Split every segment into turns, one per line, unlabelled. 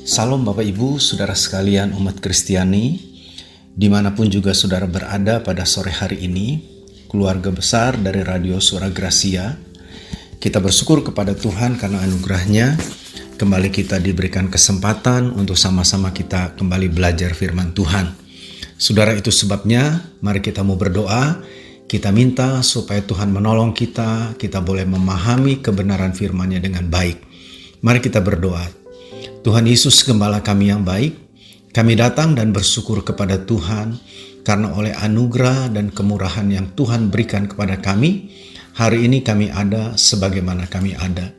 Salam Bapak Ibu, Saudara sekalian umat Kristiani, dimanapun juga saudara berada pada sore hari ini, keluarga besar dari Radio Suara Gracia, kita bersyukur kepada Tuhan karena anugerahnya, kembali kita diberikan kesempatan untuk sama-sama kita kembali belajar firman Tuhan. Saudara, itu sebabnya mari kita mau berdoa, kita minta supaya Tuhan menolong kita boleh memahami kebenaran firman-Nya dengan baik. Mari kita berdoa. Tuhan Yesus, Gembala kami yang baik, kami datang dan bersyukur kepada Tuhan karena oleh anugerah dan kemurahan yang Tuhan berikan kepada kami, hari ini kami ada sebagaimana kami ada.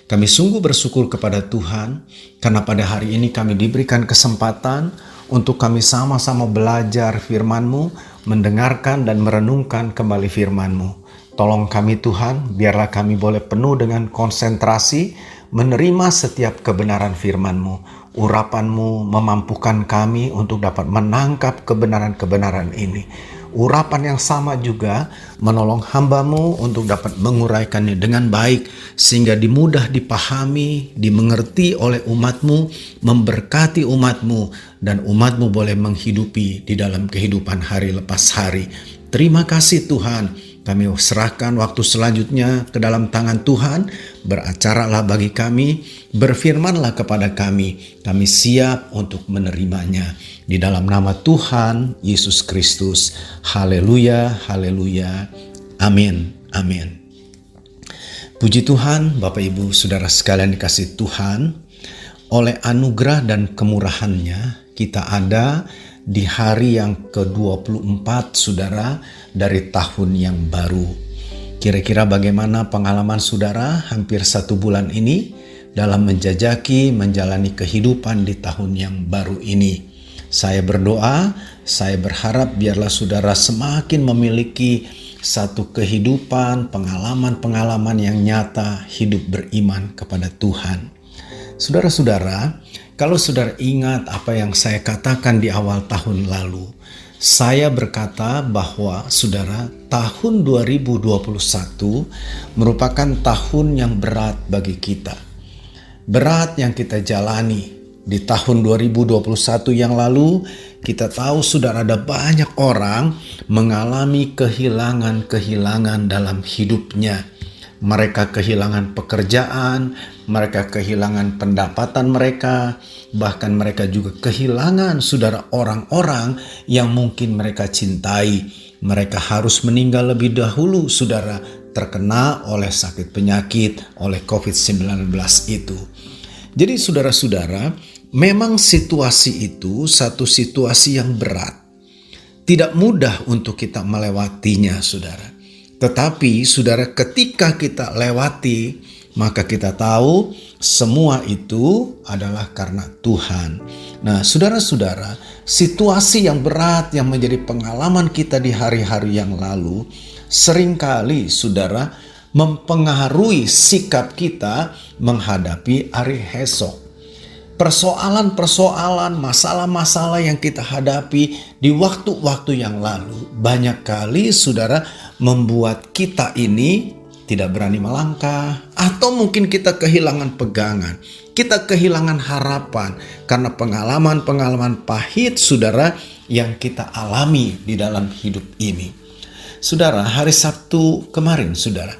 Kami sungguh bersyukur kepada Tuhan karena pada hari ini kami diberikan kesempatan untuk kami sama-sama belajar firman-Mu, mendengarkan dan merenungkan kembali firman-Mu. Tolong kami Tuhan, biarlah kami boleh penuh dengan konsentrasi, menerima setiap kebenaran firman-Mu. Urapan-Mu memampukan kami untuk dapat menangkap kebenaran-kebenaran ini. Urapan yang sama juga menolong hamba-Mu untuk dapat menguraikannya dengan baik, sehingga dimudah dipahami, dimengerti oleh umat-Mu, memberkati umat-Mu, dan umat-Mu boleh menghidupi di dalam kehidupan hari lepas hari. Terima kasih Tuhan. Kami serahkan waktu selanjutnya ke dalam tangan Tuhan. Beracaralah bagi kami, berfirmanlah kepada kami. Kami siap untuk menerimanya. Di dalam nama Tuhan Yesus Kristus. Haleluya, haleluya. Amin, amin. Puji Tuhan, Bapak Ibu, Saudara sekalian dikasih Tuhan. Oleh anugerah dan kemurahan-Nya, kita ada di hari yang ke-24 saudara dari tahun yang baru. Kira-kira bagaimana pengalaman saudara hampir 1 bulan ini dalam menjajaki menjalani kehidupan di tahun yang baru ini. Saya berdoa, saya berharap biarlah saudara semakin memiliki satu kehidupan, pengalaman-pengalaman yang nyata hidup beriman kepada Tuhan. Saudara-saudara, kalau saudara ingat apa yang saya katakan di awal tahun lalu, saya berkata bahwa saudara, tahun 2021 merupakan tahun yang berat bagi kita. Berat yang kita jalani. Di tahun 2021 yang lalu, kita tahu saudara ada banyak orang mengalami kehilangan-kehilangan dalam hidupnya. Mereka kehilangan pekerjaan, mereka kehilangan pendapatan mereka, bahkan mereka juga kehilangan saudara orang-orang yang mungkin mereka cintai. Mereka harus meninggal lebih dahulu saudara, terkena oleh sakit penyakit, oleh COVID-19 itu. Jadi saudara-saudara, memang situasi itu satu situasi yang berat. Tidak mudah untuk kita melewatinya saudara. Tetapi saudara, ketika kita lewati, maka kita tahu semua itu adalah karena Tuhan. Nah saudara-saudara, situasi yang berat yang menjadi pengalaman kita di hari-hari yang lalu, seringkali saudara mempengaruhi sikap kita menghadapi hari esok. Persoalan-persoalan, masalah-masalah yang kita hadapi di waktu-waktu yang lalu banyak kali saudara membuat kita ini tidak berani melangkah, atau mungkin kita kehilangan pegangan, kita kehilangan harapan karena pengalaman-pengalaman pahit saudara yang kita alami di dalam hidup ini. Saudara, hari Sabtu kemarin saudara,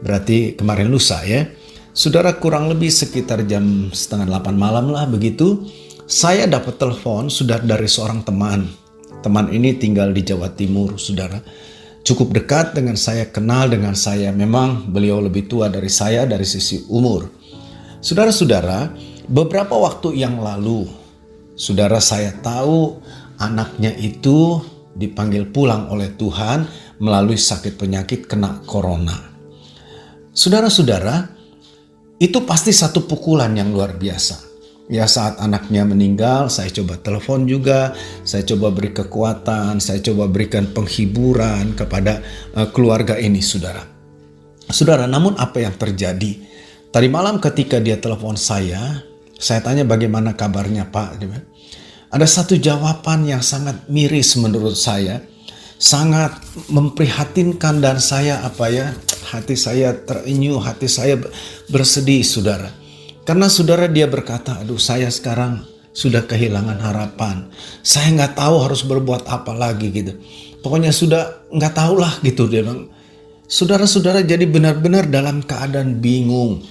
berarti kemarin lusa ya, saudara, kurang lebih sekitar jam 7:30 malam lah begitu, saya dapat telepon sudah dari seorang teman. Teman ini tinggal di Jawa Timur, saudara. Cukup dekat dengan saya, kenal dengan saya. Memang beliau lebih tua dari saya dari sisi umur. Saudara-saudara, beberapa waktu yang lalu, saudara, saya tahu anaknya itu dipanggil pulang oleh Tuhan melalui sakit penyakit kena corona. Saudara-saudara, itu pasti satu pukulan yang luar biasa. Ya, saat anaknya meninggal, saya coba telepon juga, saya coba beri kekuatan, saya coba berikan penghiburan kepada keluarga ini, saudara. Saudara, namun apa yang terjadi? Tadi malam ketika dia telepon saya tanya bagaimana kabarnya Pak. Ada satu jawaban yang sangat miris menurut saya, sangat memprihatinkan dan hati saya terenyuh, hati saya bersedih, saudara. Karena saudara, dia berkata, aduh saya sekarang sudah kehilangan harapan. Saya nggak tahu harus berbuat apa lagi gitu. Pokoknya sudah nggak tahu lah gitu dia bilang. Saudara-saudara jadi benar-benar dalam keadaan bingung.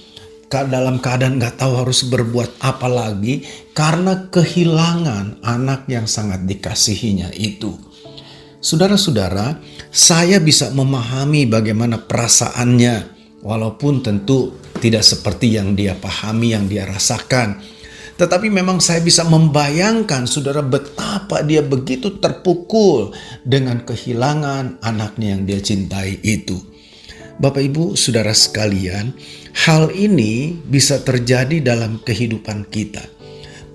Dalam keadaan nggak tahu harus berbuat apa lagi. Karena kehilangan anak yang sangat dikasihinya itu. Saudara-saudara, saya bisa memahami bagaimana perasaannya, walaupun tentu tidak seperti yang dia pahami, yang dia rasakan. Tetapi memang saya bisa membayangkan, saudara, betapa dia begitu terpukul dengan kehilangan anaknya yang dia cintai itu. Bapak Ibu, saudara sekalian, hal ini bisa terjadi dalam kehidupan kita.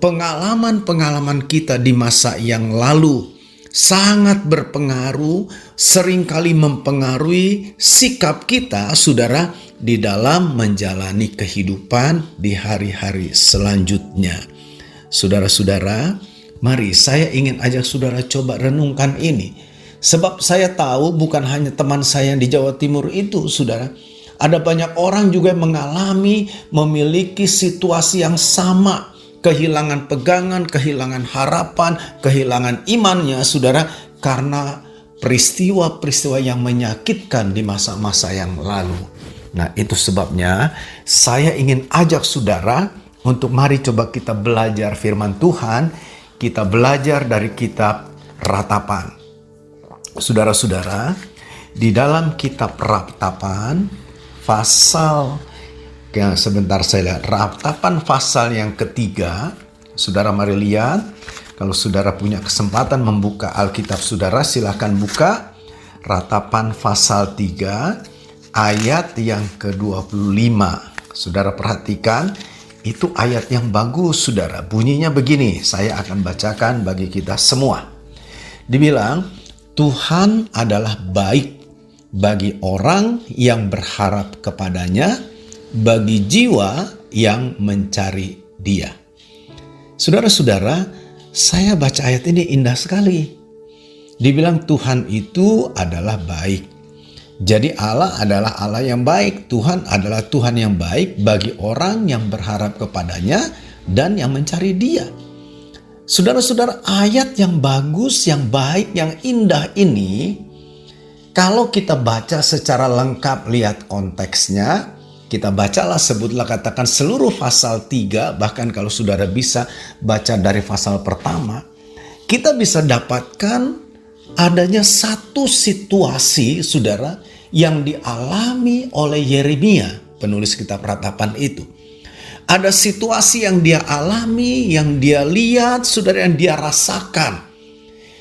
Pengalaman-pengalaman kita di masa yang lalu sangat berpengaruh, seringkali mempengaruhi sikap kita, saudara, di dalam menjalani kehidupan di hari-hari selanjutnya. Saudara-saudara, mari saya ingin ajak saudara coba renungkan ini. Sebab saya tahu bukan hanya teman saya yang di Jawa Timur itu, saudara. Ada banyak orang juga yang mengalami, memiliki situasi yang sama. Kehilangan pegangan, kehilangan harapan, kehilangan imannya, saudara, karena peristiwa-peristiwa yang menyakitkan di masa-masa yang lalu. Nah, itu sebabnya saya ingin ajak saudara untuk mari coba kita belajar firman Tuhan. Kita belajar dari kitab Ratapan. Saudara-saudara, di dalam kitab Ratapan, sebentar saya lihat. Ratapan pasal yang ketiga. Saudara mari lihat. Kalau saudara punya kesempatan membuka Alkitab saudara, silakan buka. Ratapan pasal 3 ayat yang ke-25. Saudara perhatikan, itu ayat yang bagus saudara. Bunyinya begini, saya akan bacakan bagi kita semua. Dibilang, Tuhan adalah baik bagi orang yang berharap kepadanya, bagi jiwa yang mencari Dia. Saudara-saudara, saya baca ayat ini indah sekali. Dibilang Tuhan itu adalah baik. Jadi Allah adalah Allah yang baik. Tuhan adalah Tuhan yang baik bagi orang yang berharap kepadanya dan yang mencari Dia. Saudara-saudara, ayat yang bagus, yang baik, yang indah ini, kalau kita baca secara lengkap, lihat konteksnya, kita bacalah, sebutlah, katakan seluruh pasal 3, bahkan kalau saudara bisa baca dari pasal pertama, kita bisa dapatkan adanya satu situasi, saudara, yang dialami oleh Yeremia, penulis kitab Ratapan itu. Ada situasi yang dia alami, yang dia lihat, saudara, yang dia rasakan.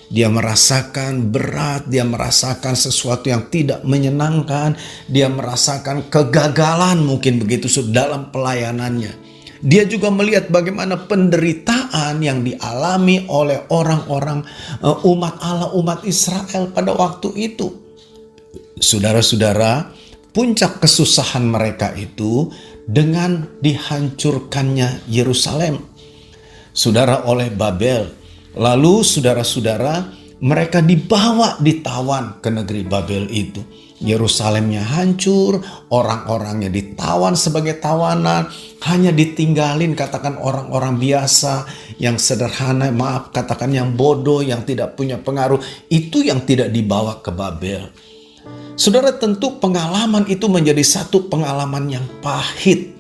Dia merasakan berat, dia merasakan sesuatu yang tidak menyenangkan, dia merasakan kegagalan mungkin begitu dalam pelayanannya. Dia juga melihat bagaimana penderitaan yang dialami oleh orang-orang umat Allah, umat Israel pada waktu itu. Saudara-saudara, puncak kesusahan mereka itu dengan dihancurkannya Yerusalem, saudara, oleh Babel. Lalu saudara-saudara, mereka ditawan ke negeri Babel itu. Yerusalemnya hancur, orang-orangnya ditawan sebagai tawanan, hanya ditinggalin katakan orang-orang biasa yang sederhana, maaf katakan yang bodoh, yang tidak punya pengaruh, itu yang tidak dibawa ke Babel. Saudara, tentu pengalaman itu menjadi satu pengalaman yang pahit.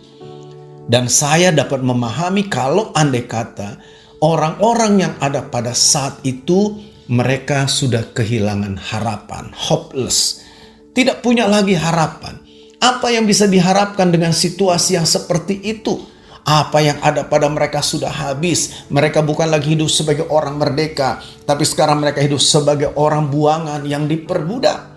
Dan saya dapat memahami kalau andai kata orang-orang yang ada pada saat itu mereka sudah kehilangan harapan, hopeless. Tidak punya lagi harapan. Apa yang bisa diharapkan dengan situasi yang seperti itu? Apa yang ada pada mereka sudah habis. Mereka bukan lagi hidup sebagai orang merdeka, tapi sekarang mereka hidup sebagai orang buangan yang diperbudak.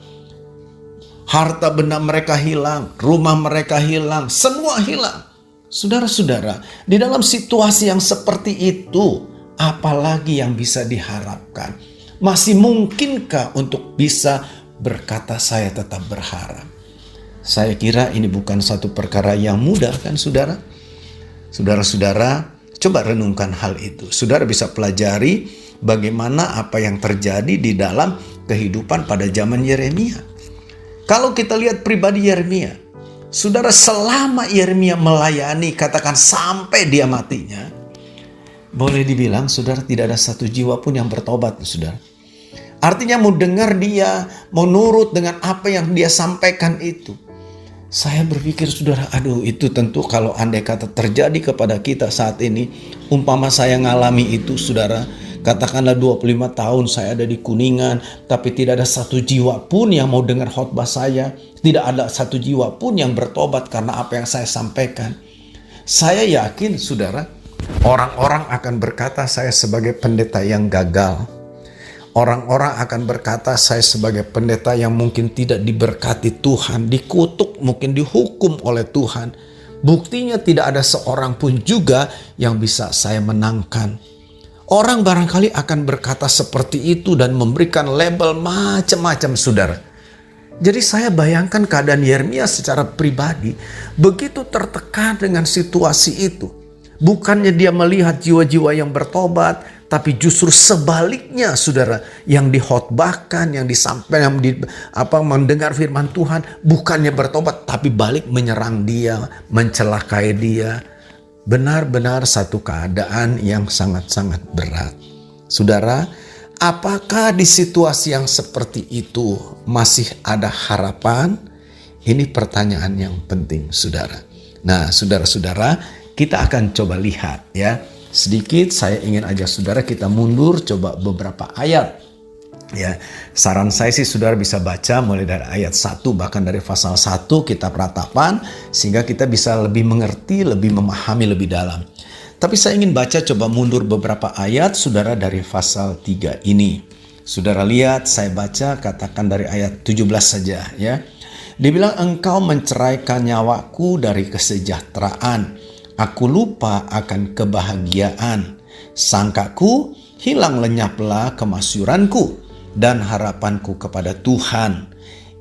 Harta benda mereka hilang, rumah mereka hilang, semua hilang. Saudara-saudara, di dalam situasi yang seperti itu, apalagi yang bisa diharapkan? Masih mungkinkah untuk bisa berkata saya tetap berharap? Saya kira ini bukan satu perkara yang mudah, kan saudara? Saudara-saudara, coba renungkan hal itu. Saudara bisa pelajari bagaimana apa yang terjadi di dalam kehidupan pada zaman Yeremia. Kalau kita lihat pribadi Yeremia, Saudara, selama Yeremia melayani, katakan sampai dia matinya, boleh dibilang saudara tidak ada satu jiwa pun yang bertobat, saudara. Artinya mau dengar dia, mau nurut dengan apa yang dia sampaikan itu. Saya berpikir saudara, aduh itu tentu kalau andai kata terjadi kepada kita saat ini, umpama saya ngalami itu saudara, katakanlah 25 tahun saya ada di Kuningan, tapi tidak ada satu jiwa pun yang mau dengar khotbah saya. Tidak ada satu jiwa pun yang bertobat karena apa yang saya sampaikan. Saya yakin saudara, orang-orang akan berkata saya sebagai pendeta yang gagal. Orang-orang akan berkata saya sebagai pendeta yang mungkin tidak diberkati Tuhan, dikutuk, mungkin dihukum oleh Tuhan. Buktinya tidak ada seorang pun juga yang bisa saya menangkan. Orang barangkali akan berkata seperti itu dan memberikan label macam-macam saudara. Jadi saya bayangkan keadaan Yeremia secara pribadi begitu tertekan dengan situasi itu. Bukannya dia melihat jiwa-jiwa yang bertobat, tapi justru sebaliknya saudara, yang dikhotbahkan, yang disampaikan, mendengar firman Tuhan, bukannya bertobat, tapi balik menyerang dia, mencelakai dia. Benar-benar satu keadaan yang sangat-sangat berat. Saudara, apakah di situasi yang seperti itu masih ada harapan? Ini pertanyaan yang penting, saudara. Nah, saudara-saudara, kita akan coba lihat ya. Sedikit saya ingin ajak saudara kita mundur coba beberapa ayat. Ya, saran saya sih saudara bisa baca mulai dari ayat 1 bahkan dari pasal 1 kitab Ratapan sehingga kita bisa lebih mengerti, lebih memahami lebih dalam. Tapi saya ingin baca coba mundur beberapa ayat saudara dari pasal 3 ini. Saudara lihat saya baca katakan dari ayat 17 saja ya. Dibilang engkau menceraikan nyawaku dari kesejahteraan. Aku lupa akan kebahagiaan. Sangkaku hilang lenyaplah kemasyuranku dan harapanku kepada Tuhan.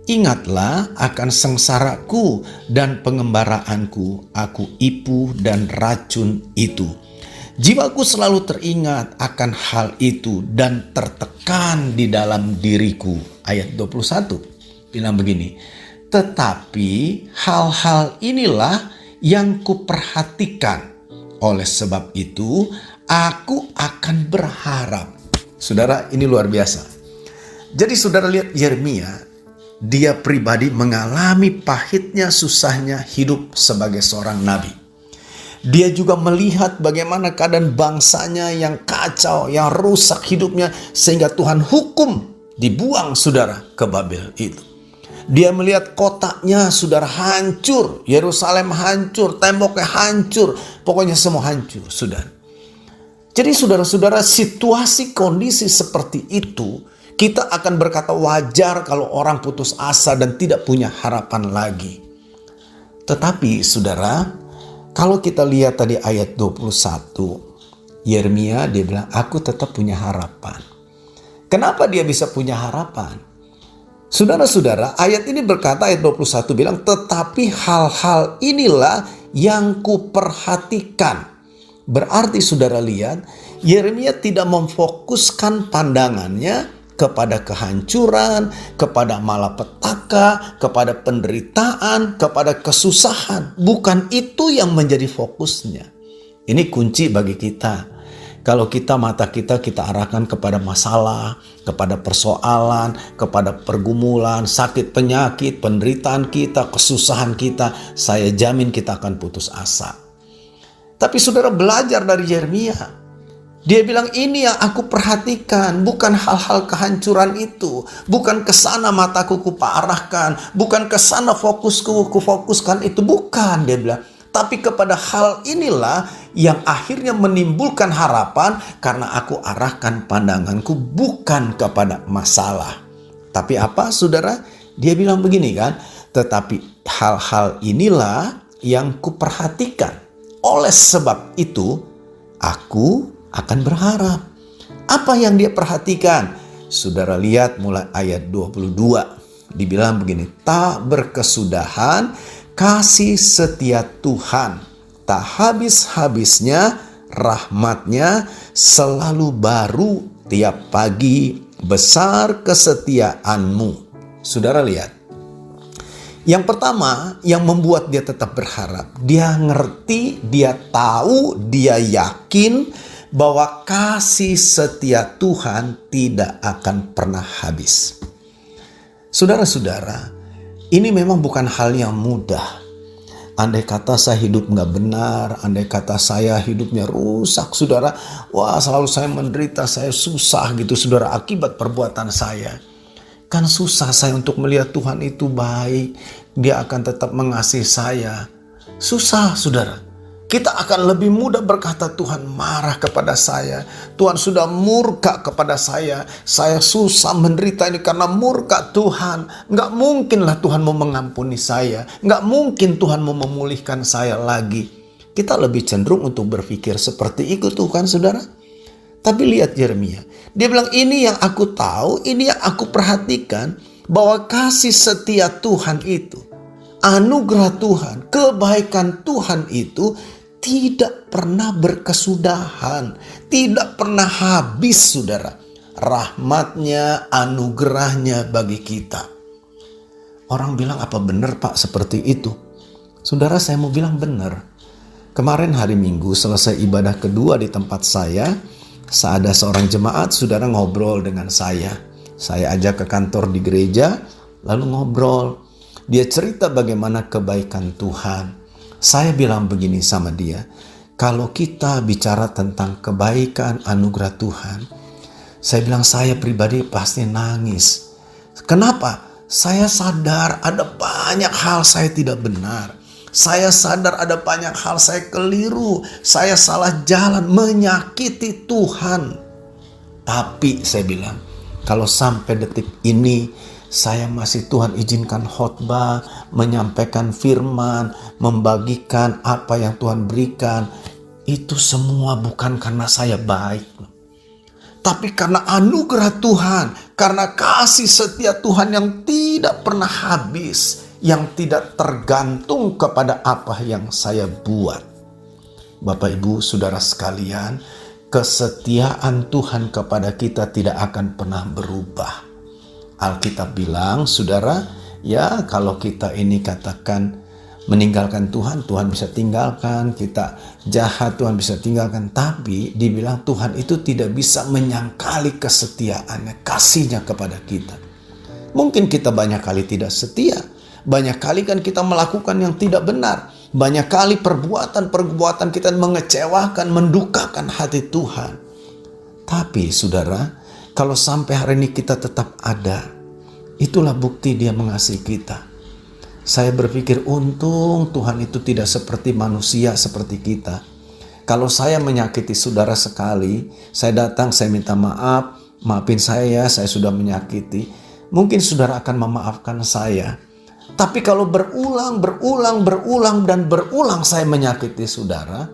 Ingatlah akan sengsaraku dan pengembaraanku, aku ipu dan racun itu. Jiwaku selalu teringat akan hal itu dan tertekan di dalam diriku. Ayat 21 bilang begini, tetapi hal-hal inilah yang kuperhatikan. Oleh sebab itu, aku akan berharap. Saudara, ini luar biasa. Jadi saudara lihat Yeremia, dia pribadi mengalami pahitnya, susahnya hidup sebagai seorang nabi. Dia juga melihat bagaimana keadaan bangsanya yang kacau, yang rusak hidupnya, sehingga Tuhan hukum, dibuang saudara ke Babel itu. Dia melihat kotanya saudara hancur, Yerusalem hancur, temboknya hancur, pokoknya semua hancur saudara. Jadi saudara-saudara, situasi kondisi seperti itu, kita akan berkata wajar kalau orang putus asa dan tidak punya harapan lagi. Tetapi saudara, kalau kita lihat tadi ayat 21, Yeremia dia bilang, aku tetap punya harapan. Kenapa dia bisa punya harapan? Saudara-saudara, ayat ini berkata, ayat 21 bilang, tetapi hal-hal inilah yang kuperhatikan. Berarti saudara lihat, Yeremia tidak memfokuskan pandangannya kepada kehancuran, kepada malapetaka, kepada penderitaan, kepada kesusahan. Bukan itu yang menjadi fokusnya. Ini kunci bagi kita. Kalau mata kita arahkan kepada masalah, kepada persoalan, kepada pergumulan, sakit penyakit, penderitaan kita, kesusahan kita, saya jamin kita akan putus asa. Tapi saudara belajar dari Yeremia. Dia bilang ini yang aku perhatikan, bukan hal-hal kehancuran itu, bukan ke sana mataku kuarahkan, bukan ke sana kufokuskan itu, bukan dia bilang. Tapi kepada hal inilah yang akhirnya menimbulkan harapan karena aku arahkan pandanganku bukan kepada masalah. Tapi apa saudara? Dia bilang begini kan, tetapi hal-hal inilah yang kuperhatikan. Oleh sebab itu aku akan berharap. Apa yang dia perhatikan? Saudara lihat mulai ayat 22. Dibilang begini, tak berkesudahan kasih setia Tuhan, tak habis-habisnya rahmatnya selalu baru tiap pagi, besar kesetiaanmu. Saudara lihat, Yang pertama, yang membuat dia tetap berharap, dia ngerti, dia tahu, dia yakin bahwa kasih setia Tuhan tidak akan pernah habis. Saudara-saudara, ini memang bukan hal yang mudah. Andai kata saya hidup nggak benar, andai kata saya hidupnya rusak, saudara, wah selalu saya menderita, saya susah gitu, saudara, akibat perbuatan saya. Kan susah saya untuk melihat Tuhan itu baik, Dia akan tetap mengasihi saya. Susah, saudara. Kita akan lebih mudah berkata, Tuhan marah kepada saya, Tuhan sudah murka kepada saya susah menderita ini karena murka Tuhan. Nggak mungkinlah Tuhan mau mengampuni saya, nggak mungkin Tuhan mau memulihkan saya lagi. Kita lebih cenderung untuk berpikir seperti itu tuh kan, saudara. Tapi lihat Yeremia, dia bilang ini yang aku tahu, ini yang aku perhatikan, bahwa kasih setia Tuhan itu, anugerah Tuhan, kebaikan Tuhan itu tidak pernah berkesudahan, tidak pernah habis, saudara. Rahmatnya, anugerahnya bagi kita. Orang bilang, apa benar Pak seperti itu? Saudara, saya mau bilang benar. Kemarin hari Minggu selesai ibadah kedua di tempat saya ada seorang jemaat, saudara, ngobrol dengan saya. Saya ajak ke kantor di gereja, lalu ngobrol. Dia cerita bagaimana kebaikan Tuhan. Saya bilang begini sama dia, kalau kita bicara tentang kebaikan anugerah Tuhan, saya bilang saya pribadi pasti nangis. Kenapa? Saya sadar ada banyak hal saya tidak benar. Saya sadar ada banyak hal saya keliru. Saya salah jalan, menyakiti Tuhan. Tapi saya bilang, kalau sampai detik ini saya masih Tuhan izinkan khotbah, menyampaikan firman, membagikan apa yang Tuhan berikan, itu semua bukan karena saya baik, tapi karena anugerah Tuhan, karena kasih setia Tuhan yang tidak pernah habis, yang tidak tergantung kepada apa yang saya buat. Bapak, Ibu, saudara sekalian, kesetiaan Tuhan kepada kita tidak akan pernah berubah. Alkitab bilang, saudara, ya kalau kita ini katakan meninggalkan Tuhan, Tuhan bisa tinggalkan. Kita jahat, Tuhan bisa tinggalkan. Tapi dibilang Tuhan itu tidak bisa menyangkali kesetiaannya, kasihnya kepada kita. Mungkin kita banyak kali tidak setia. Banyak kali kan kita melakukan yang tidak benar. Banyak kali perbuatan kita mengecewakan, mendukakan hati Tuhan. Tapi saudara, kalau sampai hari ini kita tetap ada, itulah bukti Dia mengasihi kita. Saya berpikir untung Tuhan itu tidak seperti manusia seperti kita. Kalau saya menyakiti saudara sekali, saya datang, saya minta maaf, maafin saya ya, saya sudah menyakiti. Mungkin saudara akan memaafkan saya. Tapi kalau berulang saya menyakiti saudara,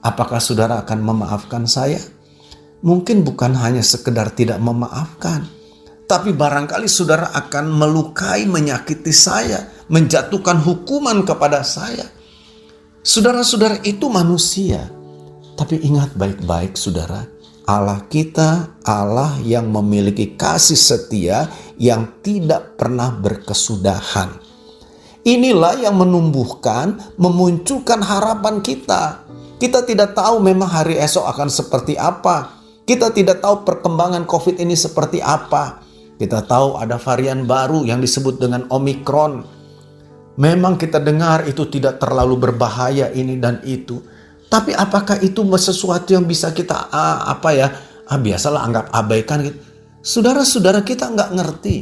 apakah saudara akan memaafkan saya? Mungkin bukan hanya sekedar tidak memaafkan, tapi barangkali saudara akan melukai, menyakiti saya, menjatuhkan hukuman kepada saya. Saudara-saudara, itu manusia. Tapi ingat baik-baik saudara, Allah kita, Allah yang memiliki kasih setia yang tidak pernah berkesudahan. Inilah yang menumbuhkan, memunculkan harapan kita. Kita tidak tahu memang hari esok akan seperti apa. Kita tidak tahu perkembangan COVID ini seperti apa. Kita tahu ada varian baru yang disebut dengan Omikron. Memang kita dengar itu tidak terlalu berbahaya ini dan itu. Tapi apakah itu sesuatu yang bisa kita biasalah anggap abaikan gitu. Saudara-saudara, kita nggak ngerti.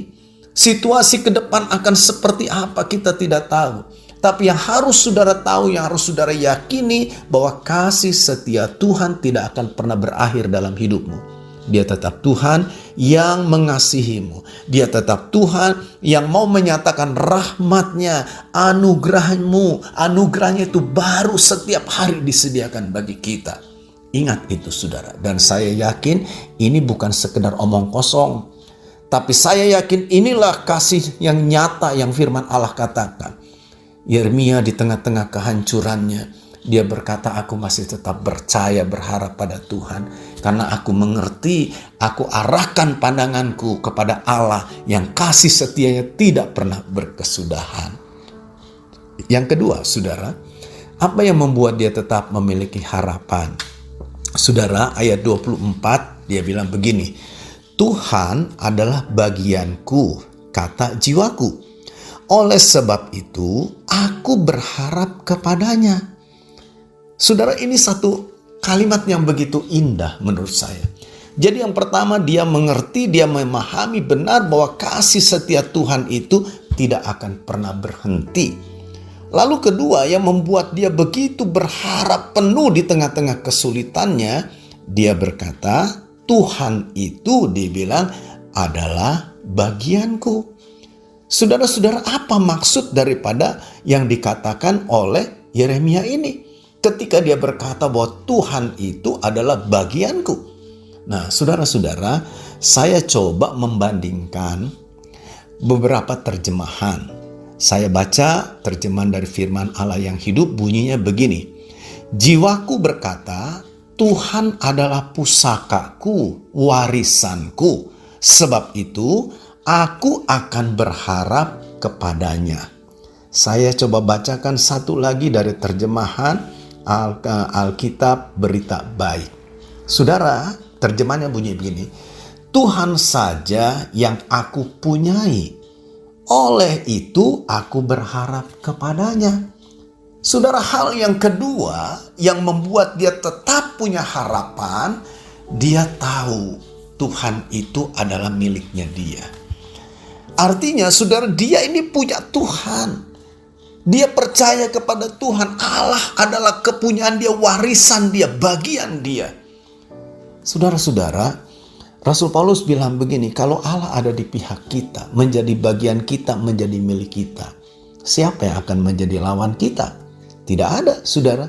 Situasi ke depan akan seperti apa kita tidak tahu. Tapi yang harus saudara tahu, yang harus saudara yakini, bahwa kasih setia Tuhan tidak akan pernah berakhir dalam hidupmu. Dia tetap Tuhan yang mengasihimu. Dia tetap Tuhan yang mau menyatakan rahmatnya, anugerahnya itu baru setiap hari disediakan bagi kita. Ingat itu saudara. Dan saya yakin ini bukan sekedar omong kosong. Tapi saya yakin inilah kasih yang nyata yang firman Allah katakan. Yeremia di tengah-tengah kehancurannya, dia berkata, aku masih tetap percaya, berharap pada Tuhan. Karena aku mengerti, aku arahkan pandanganku kepada Allah yang kasih setianya tidak pernah berkesudahan. Yang kedua, saudara, apa yang membuat dia tetap memiliki harapan? Saudara, ayat 24 dia bilang begini, Tuhan adalah bagianku, kata jiwaku. Oleh sebab itu, aku berharap kepadanya. Saudara, ini satu kalimat yang begitu indah menurut saya. Jadi yang pertama, dia mengerti, dia memahami benar bahwa kasih setia Tuhan itu tidak akan pernah berhenti. Lalu kedua, yang membuat dia begitu berharap penuh di tengah-tengah kesulitannya, dia berkata, Tuhan itu dibilang adalah bagianku. Saudara-saudara, apa maksud daripada yang dikatakan oleh Yeremia ini? Ketika dia berkata bahwa Tuhan itu adalah bagianku. Nah, saudara-saudara, saya coba membandingkan beberapa terjemahan. Saya baca terjemahan dari firman Allah yang hidup, bunyinya begini. Jiwaku berkata, Tuhan adalah pusakaku, warisanku. Sebab itu, aku akan berharap kepadanya. Saya coba bacakan satu lagi dari terjemahan Alkitab Berita Baik. Saudara, terjemahannya bunyi begini. Tuhan saja yang aku punyai. Oleh itu aku berharap kepadanya. Saudara, hal yang kedua yang membuat dia tetap punya harapan, dia tahu Tuhan itu adalah miliknya dia. Artinya, saudara, dia ini punya Tuhan. Dia percaya kepada Tuhan. Allah adalah kepunyaan dia, warisan dia, bagian dia. Saudara-saudara, Rasul Paulus bilang begini, kalau Allah ada di pihak kita, menjadi bagian kita, menjadi milik kita, siapa yang akan menjadi lawan kita? Tidak ada, saudara.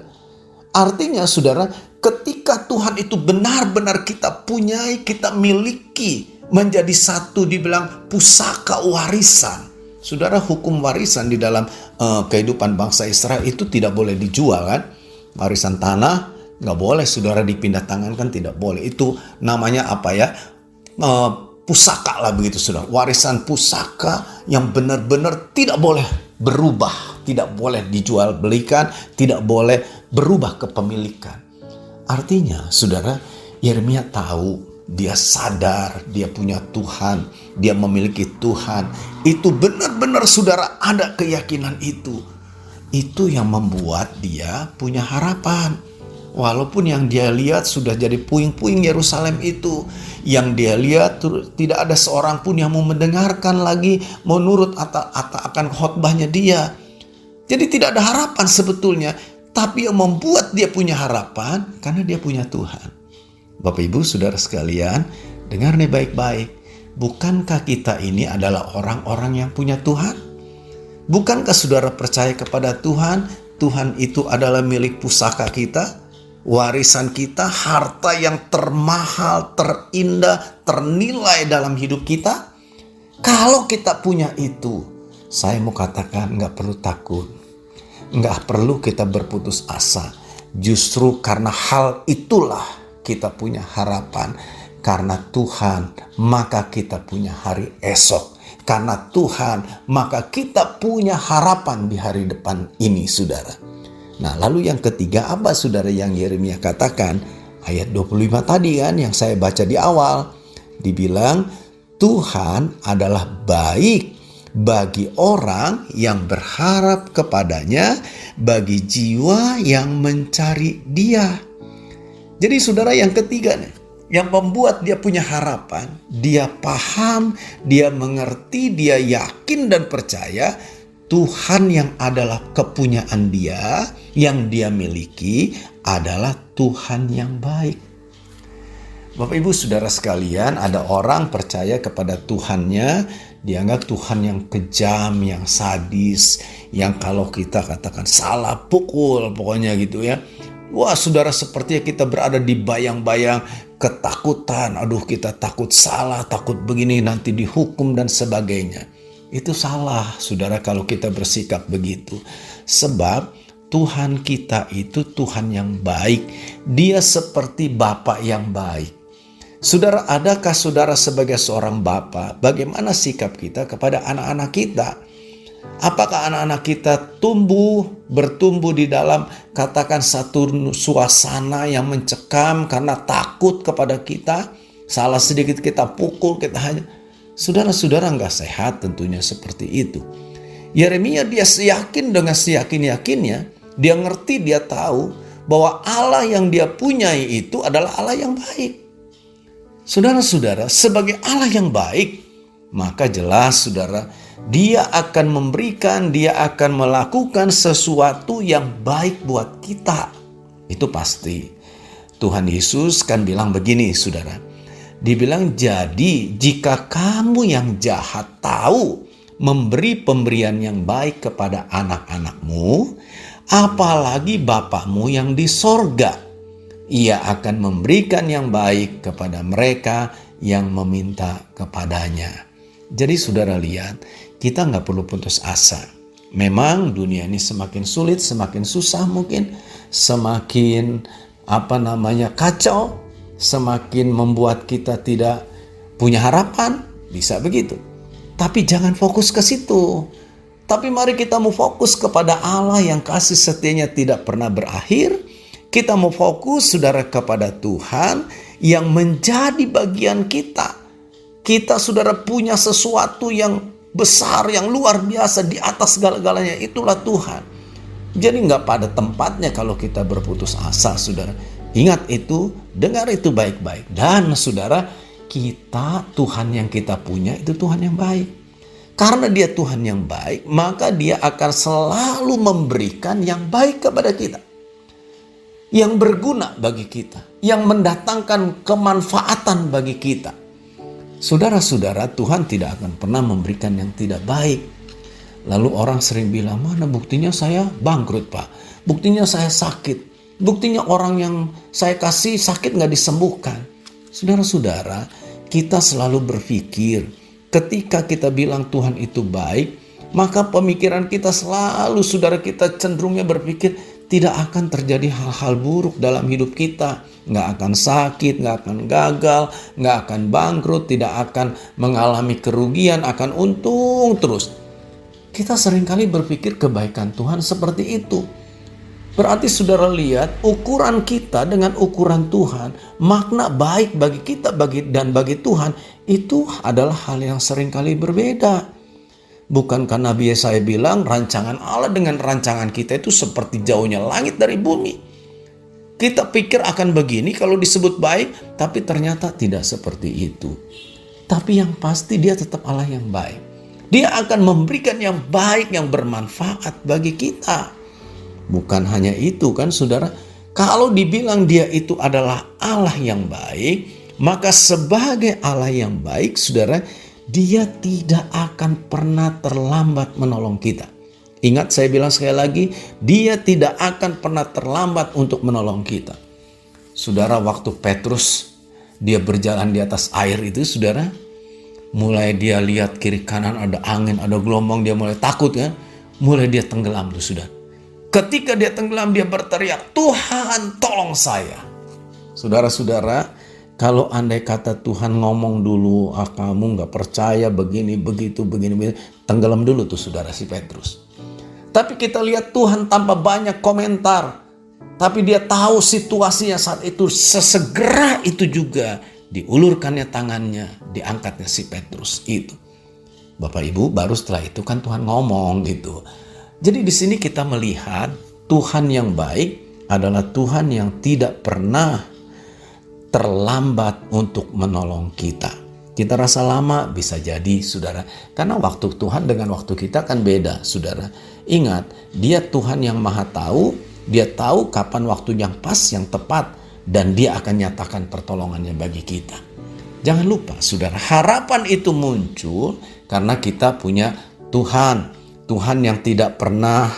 Artinya, saudara, ketika Tuhan itu benar-benar kita punyai, kita miliki, menjadi satu, dibilang pusaka warisan. Saudara, hukum warisan di dalam kehidupan bangsa Israel itu tidak boleh dijual, kan? Warisan tanah nggak boleh, saudara, dipindah tangan, kan tidak boleh. Itu namanya apa ya? Pusaka lah begitu, saudara. Warisan pusaka yang benar-benar tidak boleh berubah, tidak boleh dijual belikan, tidak boleh berubah kepemilikan. Artinya, saudara, Yeremia tahu, dia sadar dia punya Tuhan, dia memiliki Tuhan. Itu benar-benar, saudara, ada keyakinan itu. Itu yang membuat dia punya harapan. Walaupun yang dia lihat sudah jadi puing-puing Yerusalem itu. Yang dia lihat tidak ada seorang pun yang mau mendengarkan lagi, mau nurut akan khotbahnya dia. Jadi tidak ada harapan sebetulnya. Tapi yang membuat dia punya harapan, karena dia punya Tuhan. Bapak Ibu saudara sekalian, dengar nih baik-baik. Bukankah kita ini adalah orang-orang yang punya Tuhan? Bukankah saudara percaya kepada Tuhan? Tuhan itu adalah milik pusaka kita, warisan kita, harta yang termahal, terindah, ternilai dalam hidup kita. Kalau kita punya itu, saya mau katakan nggak perlu takut. Nggak perlu kita berputus asa. Justru karena hal itulah kita punya harapan. Karena Tuhan, maka kita punya hari esok. Karena Tuhan, maka kita punya harapan di hari depan ini, saudara. Nah, lalu yang ketiga, apa saudara yang Yeremia katakan? Ayat 25 tadi kan yang saya baca di awal. Dibilang, Tuhan adalah baik bagi orang yang berharap kepadanya, bagi jiwa yang mencari dia. Jadi saudara, yang ketiga nih, yang membuat dia punya harapan, dia paham, dia mengerti, dia yakin dan percaya Tuhan yang adalah kepunyaan dia, yang dia miliki adalah Tuhan yang baik. Bapak Ibu saudara sekalian, ada orang percaya kepada Tuhannya, dianggap Tuhan yang kejam, yang sadis, yang kalau kita katakan salah pukul, pokoknya gitu ya. Wah saudara, sepertinya kita berada di bayang-bayang ketakutan. Aduh, kita takut salah, takut begini, nanti dihukum dan sebagainya. Itu salah saudara kalau kita bersikap begitu. Sebab Tuhan kita itu Tuhan yang baik. Dia seperti Bapa yang baik. Saudara, adakah saudara sebagai seorang bapa, bagaimana sikap kita kepada anak-anak kita? Apakah anak-anak kita bertumbuh di dalam katakan satu suasana yang mencekam karena takut kepada kita? Salah sedikit kita pukul, kita hanya... Saudara-saudara, nggak sehat tentunya seperti itu. Yeremia dia yakin dengan seyakin-yakinnya, dia ngerti, dia tahu bahwa Allah yang dia punyai itu adalah Allah yang baik. Saudara-saudara, sebagai Allah yang baik, maka jelas saudara, dia akan memberikan, dia akan melakukan sesuatu yang baik buat kita. Itu pasti. Tuhan Yesus kan bilang begini saudara. Dibilang, jadi jika kamu yang jahat tahu memberi pemberian yang baik kepada anak-anakmu, apalagi Bapakmu yang di sorga. Ia akan memberikan yang baik kepada mereka yang meminta kepadanya. Jadi saudara lihat, kita nggak perlu putus asa. Memang dunia ini semakin sulit, semakin susah mungkin, semakin kacau, semakin membuat kita tidak punya harapan, bisa begitu. Tapi jangan fokus ke situ. Tapi mari kita mau fokus kepada Allah yang kasih setianya tidak pernah berakhir. Kita mau fokus saudara kepada Tuhan yang menjadi bagian kita. Kita saudara punya sesuatu yang besar, yang luar biasa di atas segala-galanya. Itulah Tuhan. Jadi nggak pada tempatnya kalau kita berputus asa saudara. Ingat itu, dengar itu baik-baik. Dan saudara, Tuhan yang kita punya itu Tuhan yang baik. Karena dia Tuhan yang baik, maka dia akan selalu memberikan yang baik kepada kita. Yang berguna bagi kita, yang mendatangkan kemanfaatan bagi kita. Saudara-saudara, Tuhan tidak akan pernah memberikan yang tidak baik. Lalu orang sering bilang, mana buktinya saya bangkrut Pak, buktinya saya sakit, buktinya orang yang saya kasih sakit gak disembuhkan. Saudara-saudara, kita selalu berpikir, ketika kita bilang Tuhan itu baik, maka pemikiran kita selalu, saudara, kita cenderungnya berpikir, tidak akan terjadi hal-hal buruk dalam hidup kita. Nggak akan sakit, nggak akan gagal, nggak akan bangkrut, tidak akan mengalami kerugian, akan untung terus. Kita seringkali berpikir kebaikan Tuhan seperti itu. Berarti saudara lihat ukuran kita dengan ukuran Tuhan, makna baik bagi kita dan bagi Tuhan itu adalah hal yang seringkali berbeda. Bukankah Nabi Yesaya bilang rancangan Allah dengan rancangan kita itu seperti jauhnya langit dari bumi. Kita pikir akan begini kalau disebut baik, tapi ternyata tidak seperti itu. Tapi yang pasti dia tetap Allah yang baik. Dia akan memberikan yang baik, yang bermanfaat bagi kita. Bukan hanya itu kan saudara, kalau dibilang dia itu adalah Allah yang baik, maka sebagai Allah yang baik saudara, dia tidak akan pernah terlambat menolong kita. Ingat saya bilang sekali lagi, dia tidak akan pernah terlambat untuk menolong kita. Saudara, waktu Petrus dia berjalan di atas air itu saudara, mulai dia lihat kiri kanan ada angin, ada gelombang, dia mulai takut kan, mulai dia tenggelam tuh saudara. Ketika dia tenggelam dia berteriak, Tuhan tolong saya. Saudara-saudara, kalau andai kata Tuhan ngomong dulu, kamu gak percaya begini, begitu, begini, tenggelam dulu tuh saudara si Petrus. Tapi kita lihat Tuhan tanpa banyak komentar. Tapi dia tahu situasinya saat itu, sesegera itu juga diulurkannya tangannya, diangkatnya si Petrus itu. Bapak Ibu, baru setelah itu kan Tuhan ngomong gitu. Jadi di sini kita melihat Tuhan yang baik adalah Tuhan yang tidak pernah terlambat untuk menolong kita. Kita rasa lama bisa jadi saudara, karena waktu Tuhan dengan waktu kita kan beda saudara. Ingat, dia Tuhan yang maha tahu, dia tahu kapan waktu yang pas, yang tepat, dan dia akan nyatakan pertolongannya bagi kita. Jangan lupa saudara, harapan itu muncul karena kita punya Tuhan. Tuhan yang tidak pernah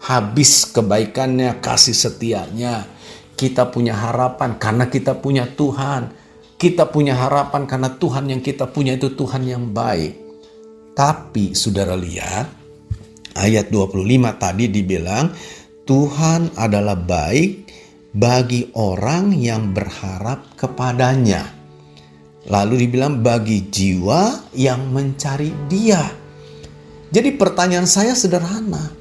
habis kebaikannya, kasih setianya. Kita punya harapan karena kita punya Tuhan. Kita punya harapan karena Tuhan yang kita punya itu Tuhan yang baik. Tapi saudara lihat, ayat 25 tadi dibilang, Tuhan adalah baik bagi orang yang berharap kepadanya. Lalu dibilang bagi jiwa yang mencari Dia. Jadi pertanyaan saya sederhana.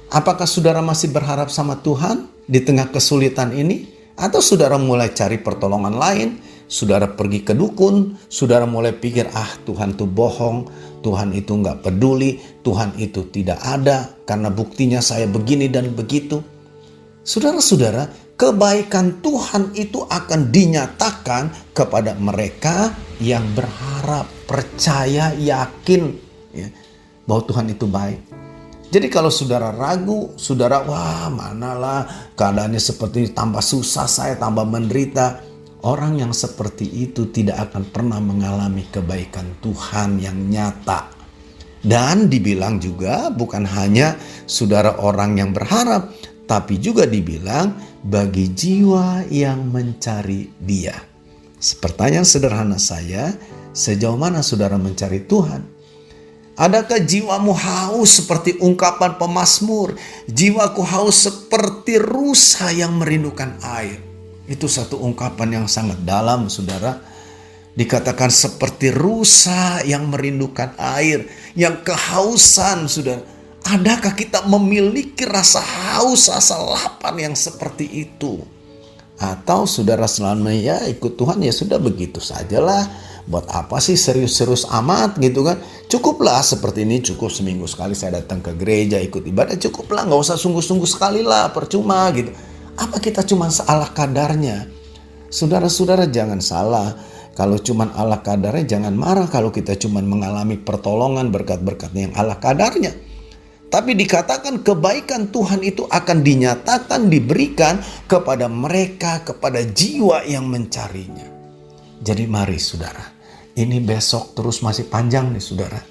Apakah saudara masih berharap sama Tuhan di tengah kesulitan ini? Atau saudara mulai cari pertolongan lain? Saudara pergi ke dukun? Saudara mulai pikir, Tuhan itu bohong, Tuhan itu nggak peduli, Tuhan itu tidak ada, karena buktinya saya begini dan begitu. Saudara-saudara, kebaikan Tuhan itu akan dinyatakan kepada mereka yang berharap, percaya, yakin bahwa Tuhan itu baik. Jadi kalau saudara ragu, saudara, manalah keadaannya seperti ini, tambah susah saya, tambah menderita. Orang yang seperti itu tidak akan pernah mengalami kebaikan Tuhan yang nyata. Dan dibilang juga bukan hanya saudara orang yang berharap, tapi juga dibilang bagi jiwa yang mencari Dia. Pertanyaan sederhana saya, sejauh mana saudara mencari Tuhan? Adakah jiwamu haus seperti ungkapan pemazmur? Jiwaku haus seperti rusa yang merindukan air. Itu satu ungkapan yang sangat dalam, saudara. Dikatakan seperti rusa yang merindukan air, yang kehausan, saudara. Adakah kita memiliki rasa haus, rasa lapar yang seperti itu? Atau saudara selama ikut Tuhan, ya sudah begitu sajalah. Buat apa sih serius-serius amat gitu kan? Cukuplah seperti ini, cukup seminggu sekali saya datang ke gereja ikut ibadah, cukuplah, nggak usah sungguh-sungguh sekali lah, percuma gitu. Apa kita cuma salah kadarnya? Saudara-saudara jangan salah. Kalau cuma ala kadarnya, jangan marah kalau kita cuma mengalami pertolongan berkat-berkatnya yang ala kadarnya. Tapi dikatakan kebaikan Tuhan itu akan dinyatakan, diberikan kepada mereka, kepada jiwa yang mencarinya. Jadi mari saudara, ini besok terus masih panjang nih saudara.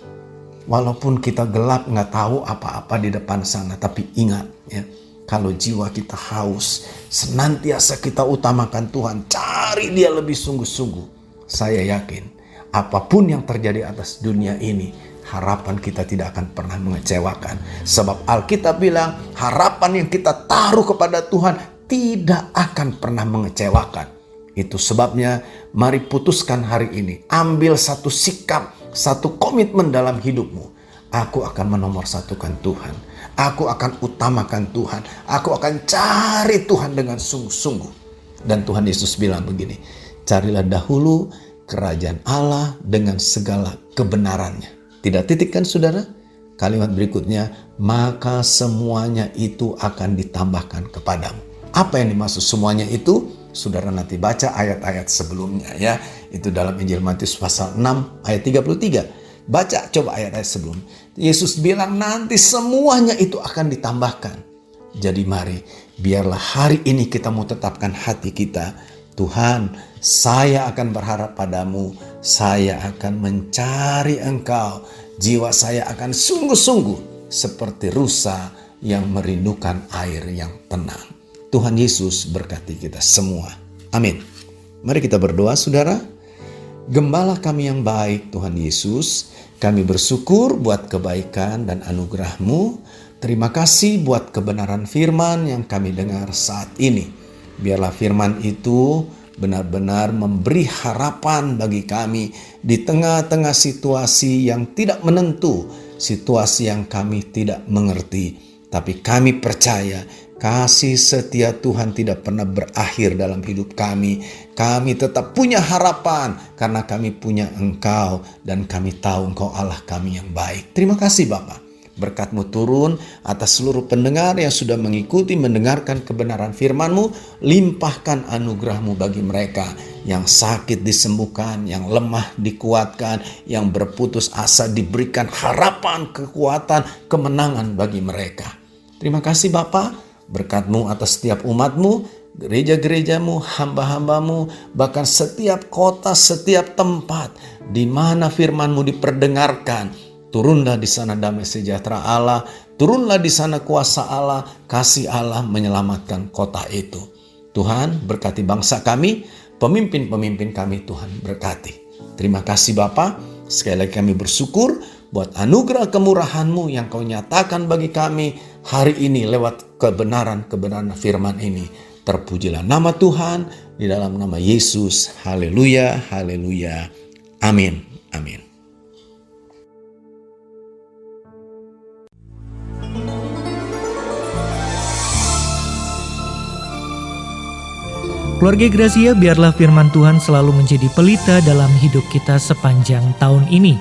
Walaupun kita gelap nggak tahu apa-apa di depan sana, tapi ingat ya, kalau jiwa kita haus, senantiasa kita utamakan Tuhan, cari Dia lebih sungguh-sungguh. Saya yakin apapun yang terjadi atas dunia ini, harapan kita tidak akan pernah mengecewakan. Sebab Alkitab bilang harapan yang kita taruh kepada Tuhan tidak akan pernah mengecewakan. Itu sebabnya mari putuskan hari ini. Ambil satu sikap, satu komitmen dalam hidupmu. Aku akan menomorsatukan Tuhan. Aku akan utamakan Tuhan. Aku akan cari Tuhan dengan sungguh-sungguh. Dan Tuhan Yesus bilang begini, carilah dahulu kerajaan Allah dengan segala kebenarannya. Tidak titik kan saudara? Kalimat berikutnya, maka semuanya itu akan ditambahkan kepadamu. Apa yang dimaksud semuanya itu? Saudara nanti baca ayat-ayat sebelumnya ya. Itu dalam Injil Matius pasal 6 ayat 33. Baca coba ayat-ayat sebelum. Yesus bilang nanti semuanya itu akan ditambahkan. Jadi mari, biarlah hari ini kita mau tetapkan hati kita. Tuhan, saya akan berharap padamu. Saya akan mencari Engkau. Jiwa saya akan sungguh-sungguh seperti rusa yang merindukan air yang tenang. Tuhan Yesus berkati kita semua. Amin. Mari kita berdoa saudara. Gembala kami yang baik Tuhan Yesus, kami bersyukur buat kebaikan dan anugerah-Mu. Terima kasih buat kebenaran firman yang kami dengar saat ini. Biarlah firman itu benar-benar memberi harapan bagi kami di tengah-tengah situasi yang tidak menentu, situasi yang kami tidak mengerti. Tapi kami percaya kasih setia Tuhan tidak pernah berakhir dalam hidup kami. Kami tetap punya harapan karena kami punya Engkau dan kami tahu Engkau Allah kami yang baik. Terima kasih Bapa. Berkat-Mu turun atas seluruh pendengar yang sudah mengikuti mendengarkan kebenaran firman-Mu. Limpahkan anugerah-Mu bagi mereka yang sakit disembuhkan, yang lemah dikuatkan, yang berputus asa diberikan harapan, kekuatan, kemenangan bagi mereka. Terima kasih Bapa, berkat-Mu atas setiap umat-Mu, gereja-gereja-Mu, hamba-hamba-Mu, bahkan setiap kota, setiap tempat di mana firman-Mu diperdengarkan. Turunlah di sana damai sejahtera Allah, turunlah di sana kuasa Allah, kasih Allah menyelamatkan kota itu. Tuhan berkati bangsa kami, pemimpin-pemimpin kami Tuhan berkati. Terima kasih Bapa, sekali lagi kami bersyukur buat anugerah kemurahan-Mu yang Kau nyatakan bagi kami hari ini lewat kebenaran-kebenaran firman ini. Terpujilah nama Tuhan di dalam nama Yesus. Haleluya, haleluya. Amin, amin.
Keluarga Gracia, biarlah firman Tuhan selalu menjadi pelita dalam hidup kita sepanjang tahun ini.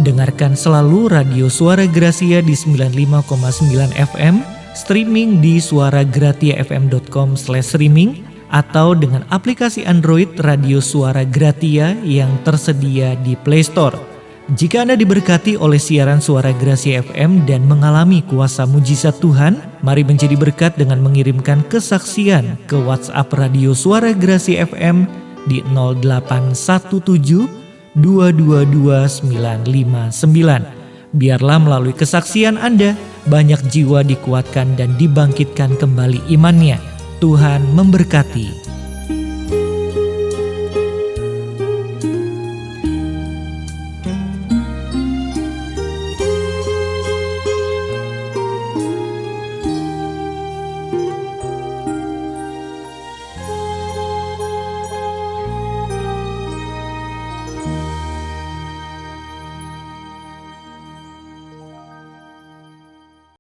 Dengarkan selalu Radio Suara Gracia di 95,9 FM, streaming di suaragratiafm.com/streaming, atau dengan aplikasi Android Radio Suara Gratia yang tersedia di Play Store. Jika Anda diberkati oleh siaran Suara Gracia FM dan mengalami kuasa mujizat Tuhan, mari menjadi berkat dengan mengirimkan kesaksian ke WhatsApp Radio Suara Gracia FM di 0817 222 959. Biarlah melalui kesaksian Anda, banyak jiwa dikuatkan dan dibangkitkan kembali imannya. Tuhan memberkati.